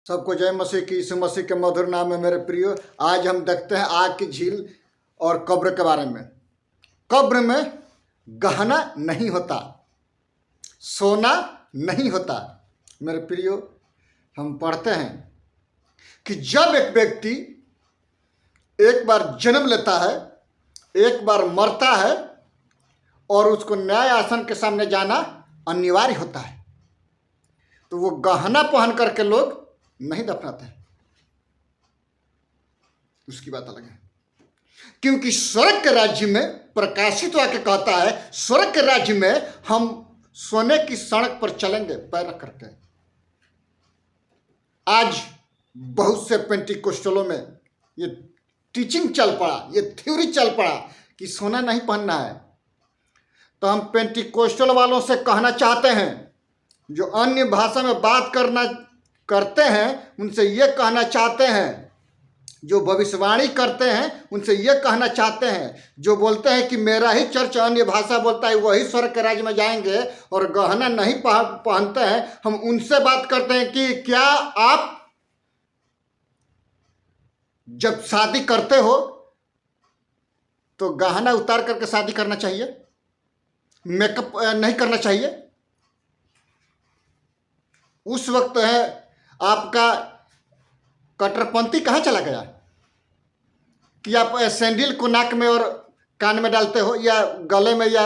सबको जय मसीह की। यीशु मसीह के मधुर नाम में मेरे प्रियो, आज हम देखते हैं आग की झील और कब्र के बारे में। कब्र में गहना नहीं होता, सोना नहीं होता। मेरे प्रियो, हम पढ़ते हैं कि जब एक व्यक्ति एक बार जन्म लेता है, एक बार मरता है और उसको न्याय आसन के सामने जाना अनिवार्य होता है, तो वो गहना पहन करके लोग नहीं दफनाते हैं। उसकी बात अलग है, क्योंकि स्वर्ग के राज्य में प्रकाशित होकर कहता है, स्वर्ग के राज्य में हम सोने की सड़क पर चलेंगे पैर रख करके। आज बहुत से पेंटिकोस्टलों में ये टीचिंग चल पड़ा, ये थ्योरी चल पड़ा कि सोना नहीं पहनना है। तो हम पेंटिकोस्टल वालों से कहना चाहते हैं, जो अन्य भाषा में बात करते हैं उनसे ये कहना चाहते हैं, जो भविष्यवाणी करते हैं उनसे ये कहना चाहते हैं, जो बोलते हैं कि मेरा ही चर्च अन्य भाषा बोलता है वही स्वर्ग के राज्य में जाएंगे और गहना नहीं पहनते हैं, हम उनसे बात करते हैं कि क्या आप जब शादी करते हो तो गहना उतार करके शादी करना चाहिए, मेकअप नहीं करना चाहिए? उस वक्त है आपका कट्टरपंथी कहाँ चला गया कि आप सैंडल को नाक में और कान में डालते हो, या गले में या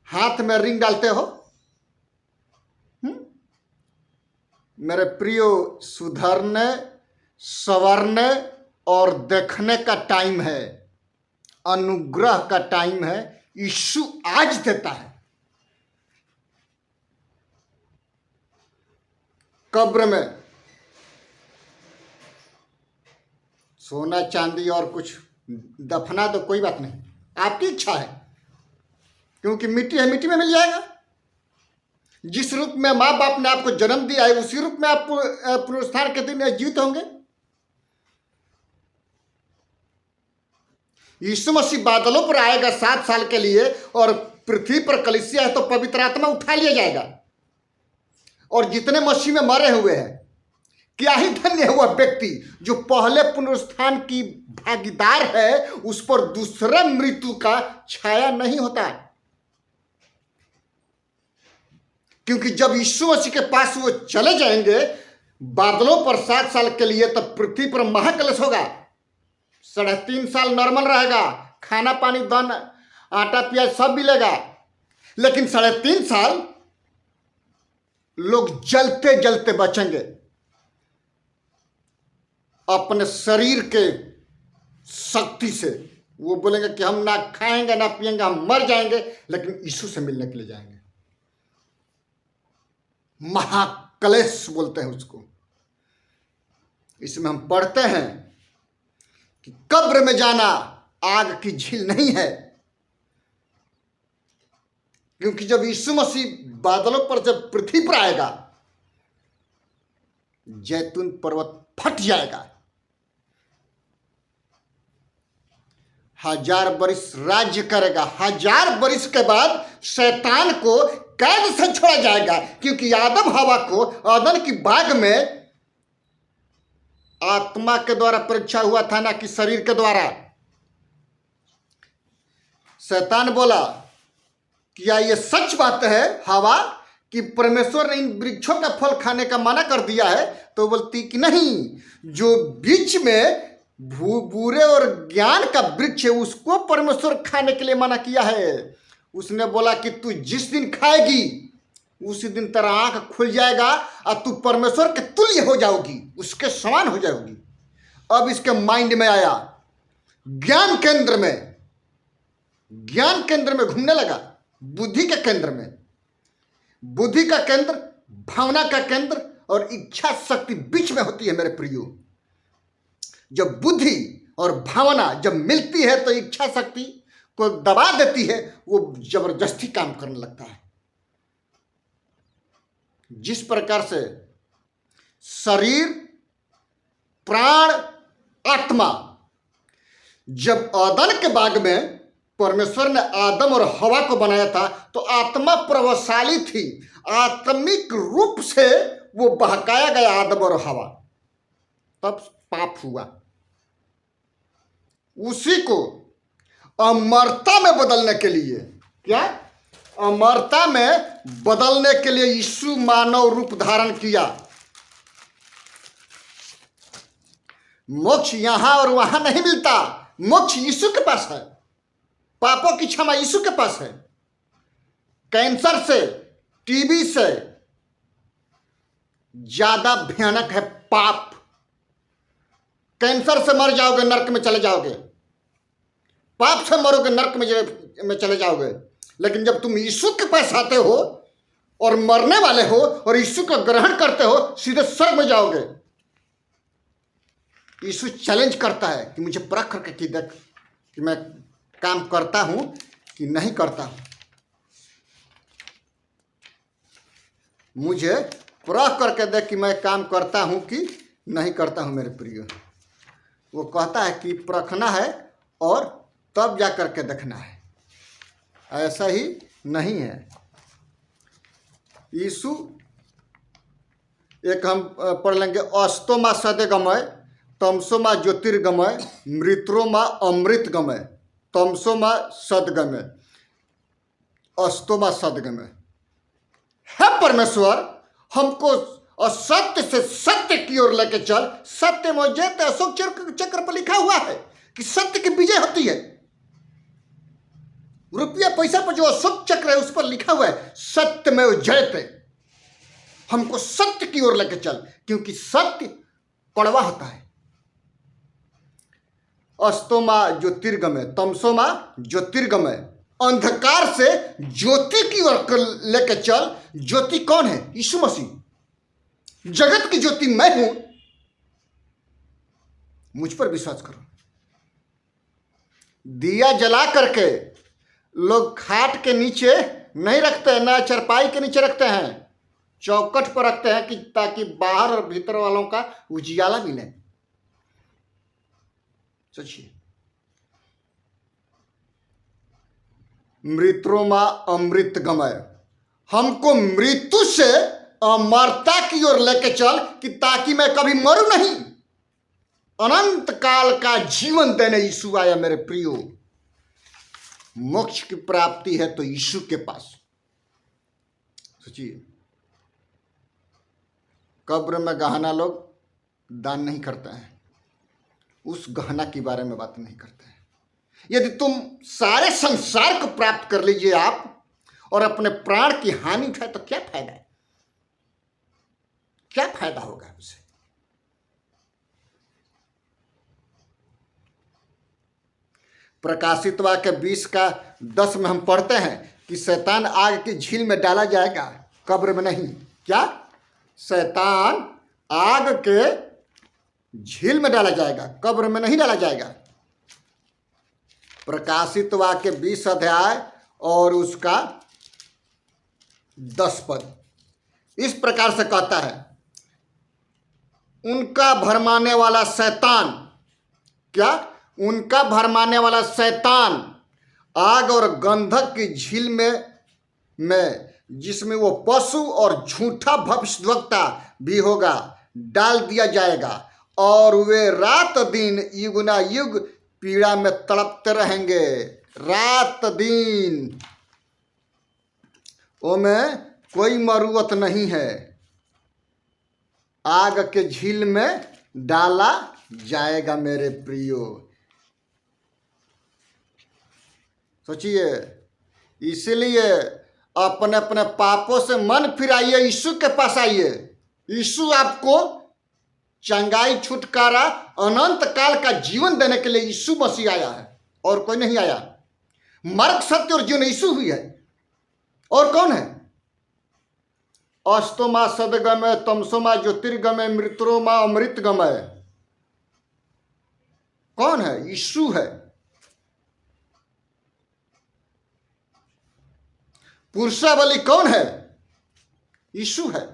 हाथ में रिंग डालते हो? मेरे प्रियो, सुधरने, संवरने और देखने का टाइम है, अनुग्रह का टाइम है। यीशु आज देता है। कब्र में सोना चांदी और कुछ दफना तो कोई बात नहीं, आपकी इच्छा है, क्योंकि मिट्टी है, मिट्टी में मिल जाएगा। जिस रूप में माँ बाप ने आपको जन्म दिया है उसी रूप में आप पुनरुत्थान के दिन जीवित होंगे। यीशु मसीह बादलों पर आएगा 7 साल के लिए, और पृथ्वी पर कलीसिया है तो पवित्र आत्मा उठा लिया जाएगा। और जितने मसीह में मरे हुए हैं, क्या ही धन्य हुआ व्यक्ति जो पहले पुनरुत्थान की भागीदार है, उस पर दूसरे मृत्यु का छाया नहीं होता। क्योंकि जब यीशु मसीह के पास वो चले जाएंगे बादलों पर 7 साल के लिए, तब पृथ्वी पर महाकलेश होगा। 3.5 साल नॉर्मल रहेगा, खाना पानी दान आटा प्याज सब मिलेगा, लेकिन 3.5 साल लोग जलते जलते बचेंगे। अपने शरीर के शक्ति से वो बोलेंगे कि हम ना खाएंगे ना पिएंगे, हम मर जाएंगे, लेकिन यीशु से मिलने के लिए जाएंगे। महाक्लेश बोलते हैं उसको। इसमें हम पढ़ते हैं कि कब्र में जाना आग की झील नहीं है, क्योंकि जब यीशु मसीह बादलों पर जब पृथ्वी पर आएगा, जैतून पर्वत फट जाएगा। 1000 बरिस राज्य करेगा। 1000 बरिस के बाद शैतान को कैद से छोड़ा जाएगा, क्योंकि आदम हवा को अदन की बाग में आत्मा के द्वारा परीक्षा हुआ था, ना कि शरीर के द्वारा। शैतान बोला, क्या ये सच बात है हवा कि परमेश्वर ने इन वृक्षों का फल खाने का मना कर दिया है? तो बोलती कि नहीं, जो बीच में बुरे और ज्ञान का वृक्ष है उसको परमेश्वर खाने के लिए मना किया है। उसने बोला कि तू जिस दिन खाएगी उसी दिन तेरा आंख खुल जाएगा और तू परमेश्वर के तुल्य हो जाओगी, उसके समान हो जाओगी। अब इसके माइंड में आया, ज्ञान केंद्र में घूमने लगा, बुद्धि के केंद्र में। बुद्धि का केंद्र, भावना का केंद्र और इच्छा शक्ति बीच में होती है। मेरे प्रियो, जब बुद्धि और भावना जब मिलती है तो इच्छा शक्ति को दबा देती है, वो जबरदस्ती काम करने लगता है। जिस प्रकार से शरीर, प्राण, आत्मा, जब अदन के बाग में परमेश्वर ने आदम और हवा को बनाया था तो आत्मा प्रभावशाली थी, आत्मिक रूप से वो बहकाया गया आदम और हवा, तब पाप हुआ। उसी को अमरता में बदलने के लिए, क्या अमरता में बदलने के लिए यीशु मानव रूप धारण किया। मोक्ष यहां और वहां नहीं मिलता, मोक्ष यीशु के पास है। पापों की क्षमा यीशु के पास है। कैंसर से, टीबी से ज्यादा भयानक है पाप। कैंसर से मर जाओगे, नरक में चले जाओगे। पाप से मरोगे, नरक में चले जाओगे। लेकिन जब तुम यीशु के पास आते हो और मरने वाले हो और यीशु का ग्रहण करते हो, सीधे स्वर्ग में जाओगे। यीशु चैलेंज करता है कि मुझे परख करके कि देख कि मैं काम करता हूं कि नहीं करता हूं। मुझे परख करके देख कि मैं काम करता हूं कि नहीं करता हूं मेरे प्रिय। वो कहता है कि परखना है और तब जा करके देखना है। ऐसा ही नहीं है। यीशु एक हम पढ़ लेंगे, अस्तोमा सदगमय तमसोमा ज्योतिर्गमय मृत्रोमा अमृतगमय तमसोमा सदगमय अस्तोमा सदगमय। है परमेश्वर, हमको असत्य से सत्य की ओर लेके चल। सत्य में जयते, अशोक चक्र पर लिखा हुआ है कि सत्य की विजय होती है। रुपया पैसा पर जो अशोक चक्र है उस पर लिखा हुआ है सत्य में जयते। हमको सत्य की ओर लेके चल, क्योंकि सत्य कड़वा होता है। अस्तोमा ज्योतिर्गमय तमसोमा ज्योतिर्गमय, अंधकार से ज्योति की ओर लेके चल। ज्योति कौन है? यीशु मसीह। जगत की ज्योति मैं हूं, मुझ पर विश्वास करो। दिया जला करके लोग खाट के नीचे नहीं रखते हैं, ना चरपाई के नीचे रखते हैं, चौखट पर रखते हैं कि ताकि बाहर और भीतर वालों का उजियाला मिले। सोचिए, मृत्रोमा अमृत गमय, हमको मृत्यु से अमरता की ओर लेके चल कि ताकि मैं कभी मरूं नहीं। अनंत काल का जीवन देने यीशु आया मेरे प्रियो। मोक्ष की प्राप्ति है तो यीशु के पास। सोचिए, कब्र में गहना लोग दान नहीं करते हैं, उस गहना के बारे में बात नहीं करते हैं। यदि तुम सारे संसार को प्राप्त कर लीजिए आप और अपने प्राण की हानि उठाए तो क्या फायदा है? क्या फायदा होगा उसे? प्रकाशित वाक्य 20:10 में हम पढ़ते हैं कि शैतान आग की झील में डाला जाएगा, कब्र में नहीं। क्या? शैतान आग के झील में डाला जाएगा, कब्र में नहीं डाला जाएगा। प्रकाशित वाक्य 20 अध्याय और उसका 10 पद इस प्रकार से कहता है, उनका भरमाने वाला शैतान, क्या? उनका भरमाने वाला शैतान आग और गंधक की झील में जिसमें वो पशु और झूठा भविष्यद्वक्ता भी होगा, डाल दिया जाएगा और वे रात दिन युगना युग पीड़ा में तड़पते रहेंगे। रात दिन उनमें कोई मरुवत नहीं है, आग के झील में डाला जाएगा मेरे प्रियो। सोचिए, इसलिए अपने अपने पापों से मन फिराइए, यीशु के पास आइए। यीशु आपको चंगाई, छुटकारा, अनंत काल का जीवन देने के लिए यीशु मसीह आया है, और कोई नहीं आया। मार्ग, सत्य और जीवन यीशु ही है, और कौन है? अस्तोमा सदगमय तमसोमा ज्योतिर्गमय मृत्रोमा अमृतगमय, कौन है? यीशु है। पुरुषावली कौन है? यीशु है।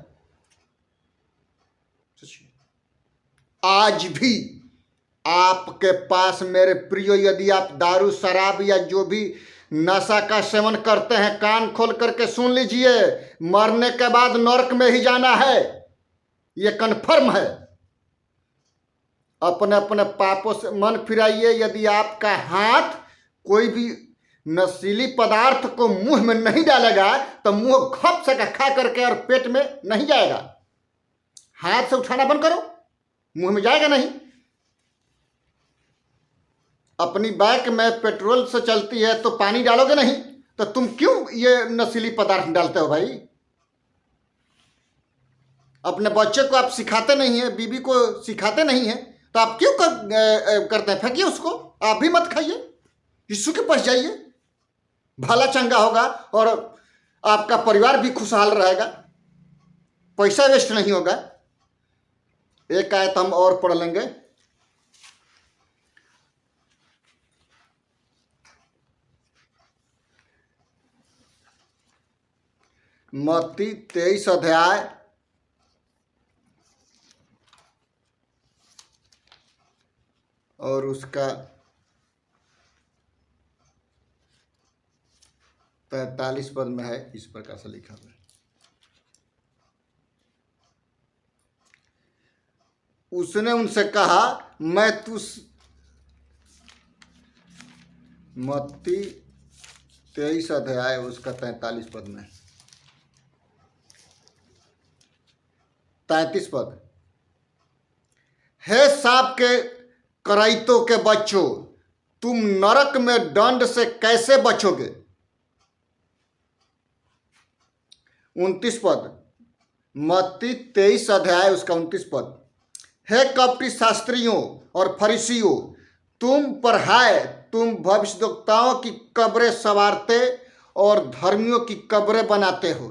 आज भी आपके पास मेरे प्रियो, यदि आप दारू, शराब या जो भी नशा का सेवन करते हैं, कान खोल करके सुन लीजिए, मरने के बाद नरक में ही जाना है। ये कन्फर्म है। अपने अपने पापों से मन फिराइए। यदि आपका हाथ कोई भी नशीली पदार्थ को मुंह में नहीं डालेगा तो मुंह खप से खा करके और पेट में नहीं जाएगा। हाथ से उठाना बंद करो, मुंह में जाएगा नहीं। अपनी बाइक में पेट्रोल से चलती है तो पानी डालोगे नहीं, तो तुम क्यों ये नशीली पदार्थ डालते हो भाई? अपने बच्चे को आप सिखाते नहीं है, बीबी को सिखाते नहीं है, तो आप क्यों करते हैं? फेंकिए उसको, आप भी मत खाइए, यीशु के पास जाइए, भला चंगा होगा और आपका परिवार भी खुशहाल रहेगा, पैसा वेस्ट नहीं होगा। एक आयत हम और पढ़ लेंगे। मत्ती 23 अध्याय और उसका 43 पद में है, इस प्रकार से लिखा हुआ है। उसने उनसे कहा, मैं मत्ती 23 अध्याय उसका 43 पद में, 33 पद। हे सांप के कराइतों के बच्चों, तुम नरक में दंड से कैसे बचोगे? 29 पद, मत्ती 23 अध्याय उसका 29 पद। हे कपटी शास्त्रियों और फरीसियों, तुम पर हाय, तुम भविष्यद्वक्ताओं की कब्रें संवारते और धर्मियों की कब्रें बनाते हो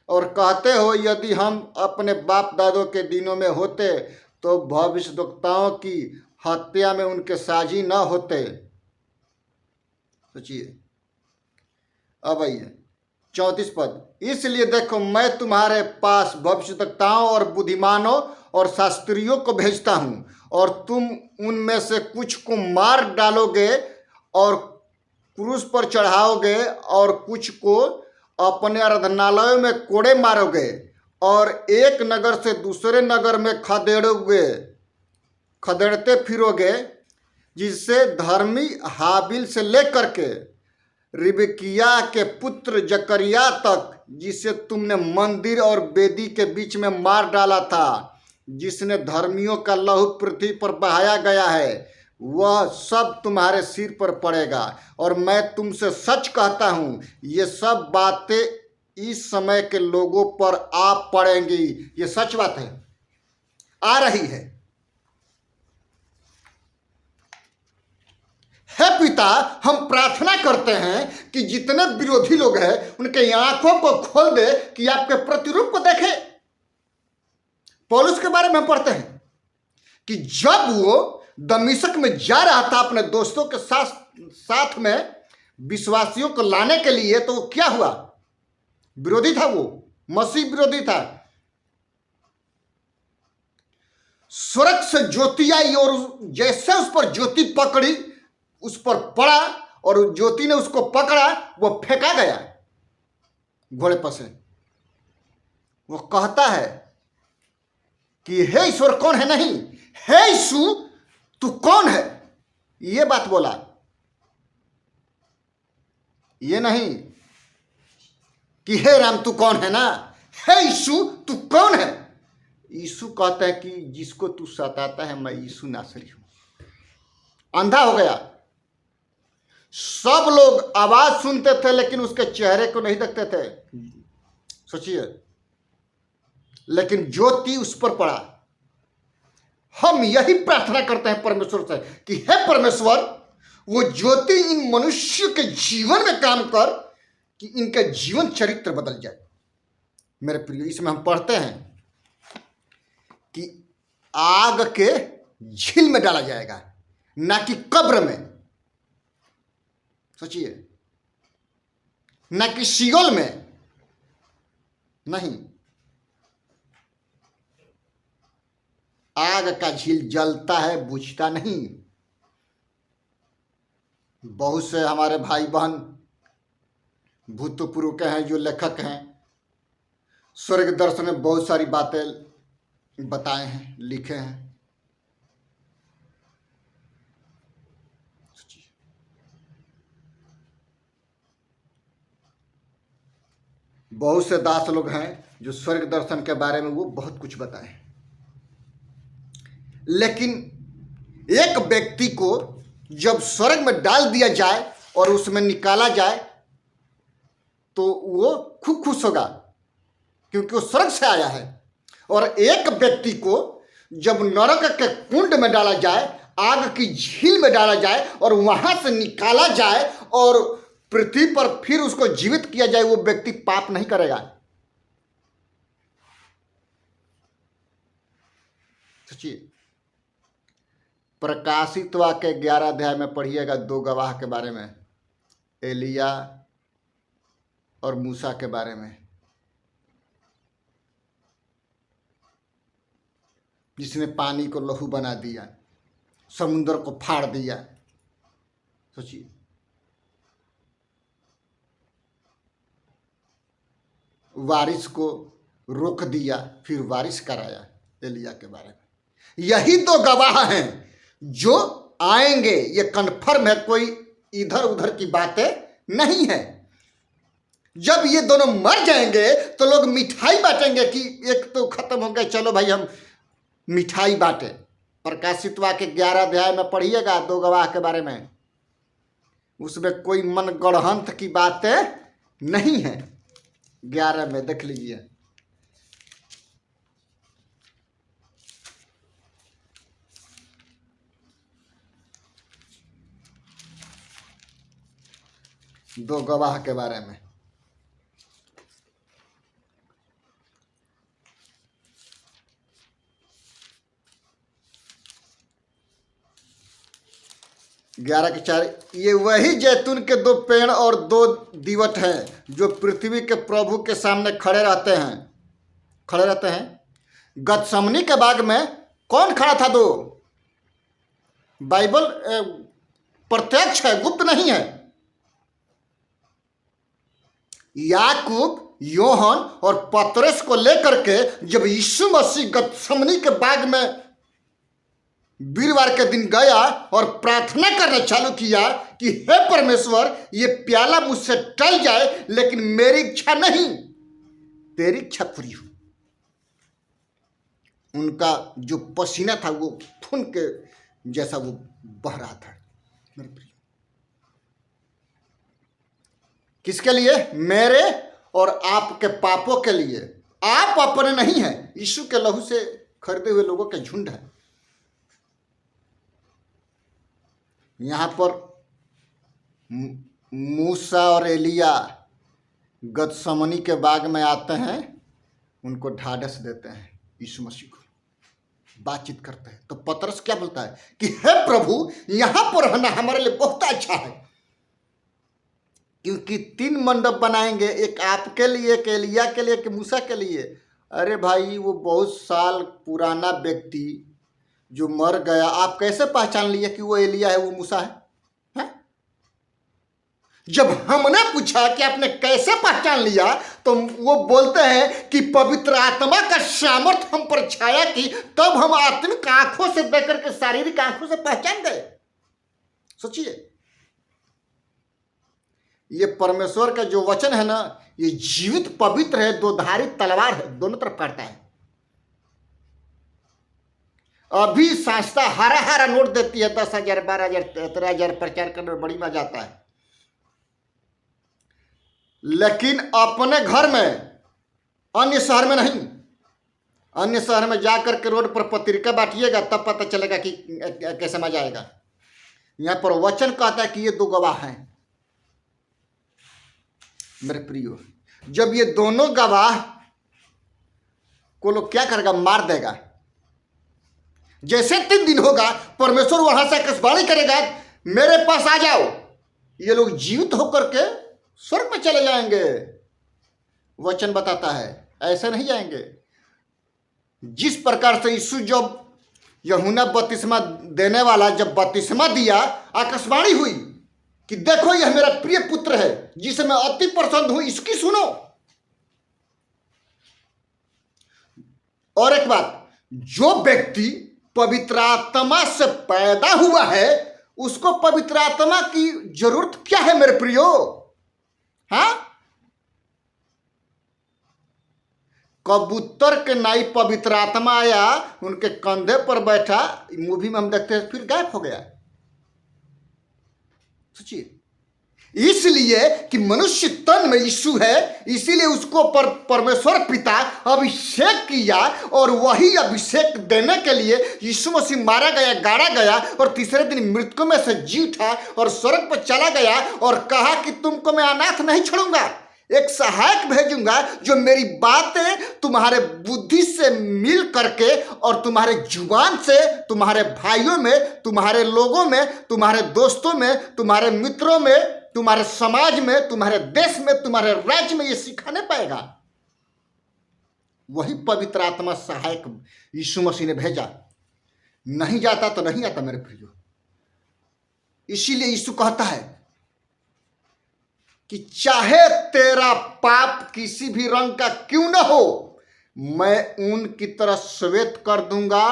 और कहते हो, यदि हम अपने बाप दादों के दिनों में होते तो भविष्यद्वक्ताओं की हत्या में उनके साझी न होते। सोचिए। अब आइए 34 पद। इसलिए देखो, मैं तुम्हारे पास भविष्यद्वक्ताओं और बुद्धिमानों और शास्त्रियों को भेजता हूं, और तुम उनमें से कुछ को मार डालोगे और क्रूस पर चढ़ाओगे, और कुछ को अपने आराधनालयों में कोड़े मारोगे, और एक नगर से दूसरे नगर में खदेड़ते फिरोगे, जिससे धर्मी हाबिल से लेकर के रिबकिया के पुत्र जकरिया तक, जिसे तुमने मंदिर और वेदी के बीच में मार डाला था, जिसने धर्मियों का लहू पृथ्वी पर बहाया गया है, वह सब तुम्हारे सिर पर पड़ेगा। और मैं तुमसे सच कहता हूं, ये सब बातें इस समय के लोगों पर आ पड़ेंगी। ये सच बात है, आ रही है। हे पिता, हम प्रार्थना करते हैं कि जितने विरोधी लोग हैं उनके आंखों को खोल दे कि आपके प्रतिरूप को देखे। पौलुस के बारे में हम पढ़ते हैं कि जब वो दमिश्क में जा रहा था अपने दोस्तों के साथ में विश्वासियों को लाने के लिए, तो वो क्या हुआ? विरोधी था, वो मसीह विरोधी था। स्वर्ग से ज्योति आई और जैसे उस पर ज्योति पकड़ी, उस पर पड़ा और ज्योति ने उसको पकड़ा, वो फेंका गया घोड़े पर से। वो कहता है कि हे ईश्वर कौन है? नहीं, हे यीशु तू कौन है? ये बात बोला, ये नहीं कि हे राम तू कौन है ना, हे यीशु तू कौन है? यीशु कहता है कि जिसको तू सताता है, मैं यीशु नासरी हूं। अंधा हो गया। सब लोग आवाज सुनते थे लेकिन उसके चेहरे को नहीं देखते थे। सोचिए, लेकिन ज्योति उस पर पड़ा। हम यही प्रार्थना करते हैं परमेश्वर से कि हे परमेश्वर, वो ज्योति इन मनुष्य के जीवन में काम कर कि इनका जीवन चरित्र बदल जाए। मेरे प्रिय, इसमें हम पढ़ते हैं कि आग के झील में डाला जाएगा, ना कि कब्र में। सोचिए, ना कि सियोल में, नहीं। आग का झील जलता है, बुझता नहीं। बहुत से हमारे भाई बहन भूतपूर्व के हैं जो लेखक हैं, स्वर्ग दर्शन में बहुत सारी बातें बताए हैं, लिखे हैं। बहुत से दास लोग हैं जो स्वर्ग दर्शन के बारे में वो बहुत कुछ बताए, लेकिन एक व्यक्ति को जब स्वर्ग में डाल दिया जाए और उसमें निकाला जाए तो वो खूब खुश होगा, क्योंकि वो स्वर्ग से आया है। और एक व्यक्ति को जब नरक के कुंड में डाला जाए, आग की झील में डाला जाए और वहां से निकाला जाए और पृथ्वी पर फिर उसको जीवित किया जाए, वो व्यक्ति पाप नहीं करेगा। सोचिए, प्रकाशित वाक्य 11 अध्याय में पढ़िएगा 2 गवाह के बारे में, एलिया और मूसा के बारे में, जिसने पानी को लहू बना दिया, समुद्र को फाड़ दिया। सोचिए, बारिश को रोक दिया, फिर बारिश कराया। एलिया के बारे में यही 2 गवाह हैं जो आएंगे, ये कन्फर्म है, कोई इधर उधर की बातें नहीं है। जब ये दोनों मर जाएंगे तो लोग मिठाई बांटेंगे कि एक तो खत्म हो गया, चलो भाई हम मिठाई बांटे। प्रकाशित वाक्य 11 अध्याय में पढ़िएगा 2 गवाह के बारे में, उसमें कोई मन गढ़ंत की बातें नहीं है। 11 में देख लीजिए। दो गवाह के बारे में। ग्यारह के 4, ये वही जैतून के 2 पेड़ और 2 दीवट हैं जो पृथ्वी के प्रभु के सामने खड़े रहते हैं। गतसमनी के बाग में कौन खड़ा था? 2। बाइबल प्रत्यक्ष है, गुप्त नहीं है। याकूब, योहन और पतरस को लेकर के जब यीशु मसीह गतसमनी के बाग में वीरवार के दिन गया और प्रार्थना करना चालू किया कि हे परमेश्वर, ये प्याला मुझसे टल जाए, लेकिन मेरी इच्छा नहीं, तेरी इच्छा पूरी हो। उनका जो पसीना था वो खून के जैसा वो बह रहा था। मेरे प्रिय, किसके लिए? मेरे और आपके पापों के लिए। आप अपने नहीं हैं, यीशु के लहू से खरीदे हुए लोगों के झुंड है। यहां पर मूसा और एलिया गतसमनी के बाग में आते हैं, उनको ढाढ़स देते हैं, यीशु मसीह को बातचीत करते हैं। तो पतरस क्या बोलता है कि हे प्रभु, यहां पर रहना हमारे लिए बहुत अच्छा है, क्योंकि 3 मंडप बनाएंगे, एक आपके लिए, एक एलिया के लिए, एक मूसा के लिए। अरे भाई, वो बहुत साल पुराना व्यक्ति जो मर गया, आप कैसे पहचान लिए कि वो एलिया है, वो मूसा है? जब हमने पूछा कि आपने कैसे पहचान लिया, तो वो बोलते हैं कि पवित्र आत्मा का सामर्थ हम पर छाया की, तब हम आत्मिक आंखों से देख करके शारीरिक आंखों से पहचान गए। सोचिए, ये परमेश्वर का जो वचन है ना, ये जीवित पवित्र है, 2 धारी तलवार है, दोनों तरफ काटता है। अभी संस्था हरा हरा नोट देती है, 10,000, 12,000, 13,000 प्रचार करने में बड़ी मजा आता है, लेकिन अपने घर में, अन्य शहर में नहीं। अन्य शहर में जाकर के रोड पर पत्रिका बांटिएगा, तब पता चलेगा कि कैसे मजा आएगा। यहां पर वचन कहता है कि ये 2 गवाह हैं। मेरे प्रियो, जब ये दोनों गवाह को लोग क्या करेगा? मार देगा। जैसे 3 दिन होगा, परमेश्वर वहां से आकाशवाणी करेगा, मेरे पास आ जाओ। ये लोग जीवित होकर के स्वर्ग में चले जाएंगे। वचन बताता है ऐसे नहीं जाएंगे। जिस प्रकार से यीशु जब यूहन्ना बपतिस्मा देने वाला जब बपतिस्मा दिया, आकाशवाणी हुई कि देखो यह मेरा प्रिय पुत्र है जिसे मैं अति प्रसन्न हूं, इसकी सुनो। और एक बात, जो व्यक्ति पवित्र आत्मा से पैदा हुआ है उसको पवित्र आत्मा की जरूरत क्या है मेरे प्रियो? हाँ, कबूतर के नाई पवित्र आत्मा आया, उनके कंधे पर बैठा, मूवी में हम देखते हैं, फिर गायब हो गया। सोचिए, इसलिए कि मनुष्य तन में यीशु है, इसीलिए उसको परमेश्वर पिता अभिषेक किया, और वही अभिषेक देने के लिए यीशु मसीह मारा गया, गाड़ा गया, और तीसरे दिन मृतकों में से जी उठा और स्वर्ग पर चला गया और कहा कि तुमको मैं अनाथ नहीं छोड़ूंगा, एक सहायक भेजूंगा जो मेरी बातें तुम्हारे बुद्धि से मिल करके और तुम्हारे जुबान से तुम्हारे भाइयों में, तुम्हारे लोगों में, तुम्हारे दोस्तों में, तुम्हारे मित्रों में, तुम्हारे समाज में, तुम्हारे देश में, तुम्हारे राज्य में ये सिखाने पाएगा। वही पवित्र आत्मा सहायक यीशु मसीह ने भेजा। नहीं जाता तो नहीं आता मेरे प्रियो। इसीलिए यीशु कहता है कि चाहे तेरा पाप किसी भी रंग का क्यों न हो, मैं ऊन की तरह श्वेत कर दूंगा,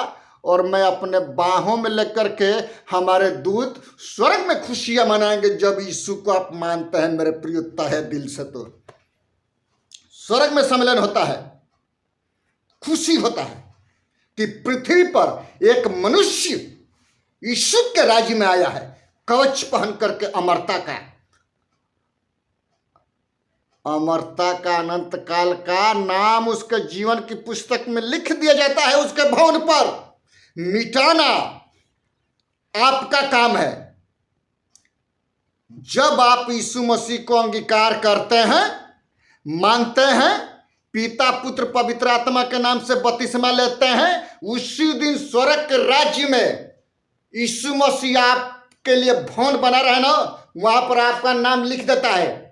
और मैं अपने बाहों में लेकर के हमारे दूत स्वर्ग में खुशियां मनाएंगे जब यीशु को आप मानते हैं मेरे प्रिय तहे दिल से। तो स्वर्ग में सम्मेलन होता है, खुशी होता है कि पृथ्वी पर एक मनुष्य यीशु के राज्य में आया है, कवच पहन करके अमरता का, अनंत काल का नाम उसके जीवन की पुस्तक में लिख दिया जाता है। उसके भवन पर मिटाना आपका काम है। जब आप यीशु मसीह को अंगीकार करते हैं, मानते हैं, पिता पुत्र पवित्र आत्मा के नाम से बपतिस्मा लेते हैं, उसी दिन स्वर्ग के राज्य में यीशु मसीह आपके लिए भवन बना रहे ना, वहां पर आपका नाम लिख देता है।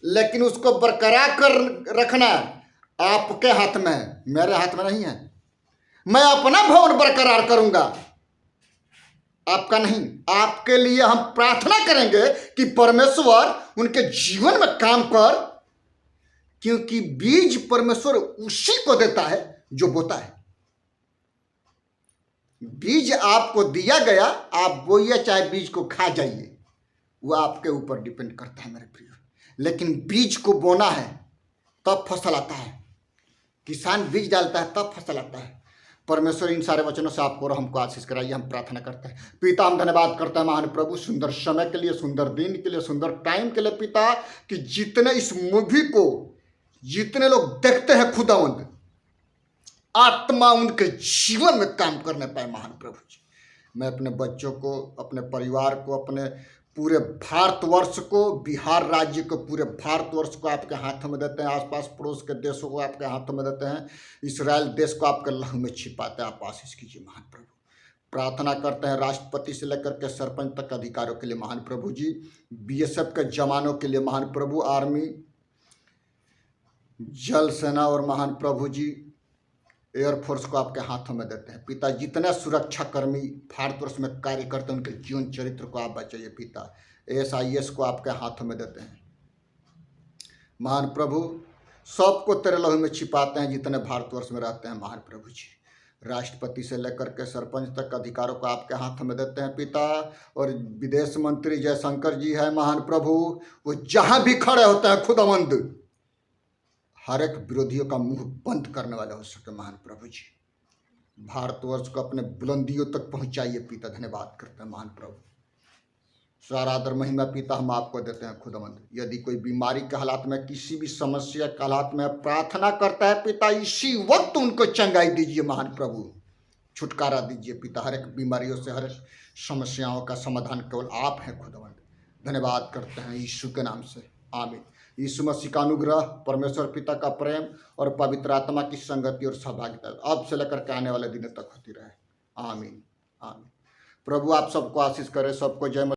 लेकिन उसको बरकरार कर रखना आपके हाथ में है, मेरे हाथ में नहीं है। मैं अपना भवन बरकरार करूंगा, आपका नहीं। आपके लिए हम प्रार्थना करेंगे कि परमेश्वर उनके जीवन में काम कर, क्योंकि बीज परमेश्वर उसी को देता है जो बोता है। बीज आपको दिया गया, आप बोइए चाहे बीज को खा जाइए, वो आपके ऊपर डिपेंड करता है मेरे प्रिय। लेकिन बीज को बोना है तब फसल आता है, किसान बीज डालता है तब फसल आता है। परमेश्वर इन सारे वचनों से आपको और हमको आशीष कराइए, हम प्रार्थना करते हैं। पिता, हम धन्यवाद करते हैं महान प्रभु, सुंदर समय के लिए, सुंदर दिन के लिए, सुंदर टाइम के लिए पिता, कि जितने इस मूवी को जितने लोग देखते हैं खुदावंद, आत्मा उनके जीवन में काम करने पाए महान प्रभु जी। मैं अपने बच्चों को, अपने परिवार को, अपने पूरे भारतवर्ष को, बिहार राज्य को, पूरे भारतवर्ष को आपके हाथों में देते हैं। आसपास पड़ोस के देशों को आपके हाथों में देते हैं। इस्राएल देश को आपके लहू में छिपाते हैं। आप आशीष कीजिए महान प्रभु। प्रार्थना करते हैं राष्ट्रपति से लेकर के सरपंच तक अधिकारियों के लिए महान प्रभु जी, बीएसएफ के जवानों के लिए महान प्रभु, आर्मी, जल सेना और महान प्रभु जी एयरफोर्स को आपके हाथों में देते हैं पिता। जितने सुरक्षा कर्मी भारतवर्ष में कार्य करते हैं उनके जीवन चरित्र को आप बचाइए पिता। ASIS को आपके हाथों में देते हैं महान प्रभु। सबको तेरे लहू में छिपाते हैं जितने भारतवर्ष में रहते हैं महान प्रभु जी। राष्ट्रपति से लेकर के सरपंच तक अधिकारों को आपके हाथों में देते हैं पिता। और विदेश मंत्री जयशंकर जी है महान प्रभु, वो जहाँ भी खड़े होते हैं खुदावंद हर एक विरोधियों का मुंह बंद करने वाले हो सके महान प्रभु जी। भारतवर्ष को अपने बुलंदियों तक पहुंचाइए पिता। धन्यवाद करते हैं महान प्रभु। सारा आदर महिमा पिता हम आपको देते हैं खुदावंद। यदि कोई बीमारी के हालात में, किसी भी समस्या के हालात में प्रार्थना करता है पिता, इसी वक्त उनको चंगाई दीजिए महान प्रभु, छुटकारा दीजिए पिता। हर एक बीमारियों से, हर एक समस्याओं का समाधान केवल आप हैं खुदावंद। धन्यवाद करते हैं यीशु के नाम से, आमीन। यीशु मसीह का अनुग्रह, परमेश्वर पिता का प्रेम और पवित्र आत्मा की संगति और सहभागिता अब से लेकर के आने वाले दिनों तक होती रहे, आमीन आमीन। प्रभु आप सबको आशीष करे, सबको जय मसीह।